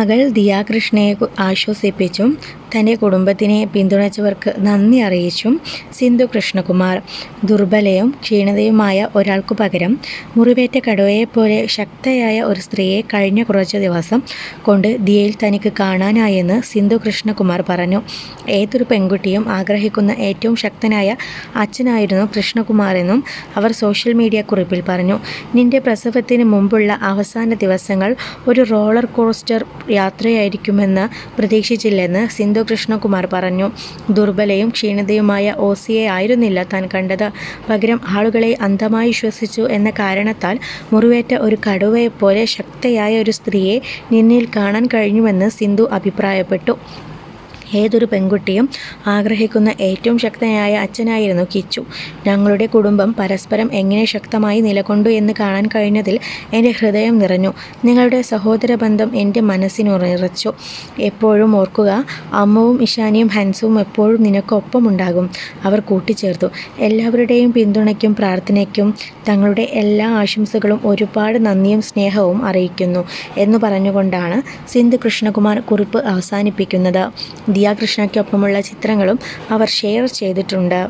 മകൾ ദിയാകൃഷ്ണയെ ആശ്വസിപ്പിച്ചും തൻ്റെ കുടുംബത്തിനെ പിന്തുണച്ചവർക്ക് നന്ദി അറിയിച്ചും സിന്ധു കൃഷ്ണകുമാർ. ദുർബലയും ക്ഷീണിതയുമായ ഒരാൾക്കു പകരം മുറിവേറ്റ കടുവയെപ്പോലെ ശക്തയായ ഒരു സ്ത്രീയെ കഴിഞ്ഞ കുറച്ചു ദിവസം കൊണ്ട് ദിയയിൽ തനിക്ക് കാണാനായെന്ന് സിന്ധു കൃഷ്ണകുമാർ പറഞ്ഞു. ഏതൊരു പെൺകുട്ടിയും ആഗ്രഹിക്കുന്ന ഏറ്റവും ശക്തനായ അച്ഛനായിരുന്നു കൃഷ്ണകുമാറെന്നും അവർ സോഷ്യൽ മീഡിയ കുറിപ്പിൽ പറഞ്ഞു. നിന്റെ പ്രസവത്തിന് മുമ്പുള്ള അവസാന ദിവസങ്ങൾ ഒരു റോളർ കോസ്റ്റർ യാത്രയായിരിക്കുമെന്ന് പ്രതീക്ഷിച്ചില്ലെന്ന് സിന്ധു കൃഷ്ണകുമാർ പറഞ്ഞു. ദുർബലയും ക്ഷീണിതയുമായ ഓസിയെ ആയിരുന്നില്ല താൻ കണ്ടത്. പകരം ആളുകളെ അന്ധമായി വിശ്വസിച്ചു എന്ന കാരണത്താൽ മുറിവേറ്റ ഒരു കടുവയെപ്പോലെ ശക്തയായ ഒരു സ്ത്രീയെ നിന്നിൽ കാണാൻ കഴിഞ്ഞുവെന്ന് സിന്ധു അഭിപ്രായപ്പെട്ടു. ഏതൊരു പെൺകുട്ടിയും ആഗ്രഹിക്കുന്ന ഏറ്റവും ശക്തനായ അച്ഛനായിരുന്നു കിച്ചു. ഞങ്ങളുടെ കുടുംബം പരസ്പരം എങ്ങനെ ശക്തമായി നിലകൊണ്ടു എന്ന് കാണാൻ കഴിഞ്ഞതിൽ എൻ്റെ ഹൃദയം നിറഞ്ഞു. നിങ്ങളുടെ സഹോദര ബന്ധം എൻ്റെ മനസ്സിനുറച്ചു. എപ്പോഴും ഓർക്കുക, അമ്മവും ഇഷാനിയും ഹൻസുവും എപ്പോഴും നിനക്കൊപ്പമുണ്ടാകും, അവർ കൂട്ടിച്ചേർത്തു. എല്ലാവരുടെയും പിന്തുണയ്ക്കും പ്രാർത്ഥനയ്ക്കും തങ്ങളുടെ എല്ലാ ആശംസകളും ഒരുപാട് നന്ദിയും സ്നേഹവും അറിയിക്കുന്നു എന്ന് പറഞ്ഞുകൊണ്ടാണ് സിന്ധു കൃഷ്ണകുമാർ കുറിപ്പ് അവസാനിപ്പിക്കുന്നത്. ദിയാകൃഷ്ണയ്ക്കൊപ്പമുള്ള ചിത്രങ്ങളും അവർ ഷെയർ ചെയ്തിട്ടുണ്ട്.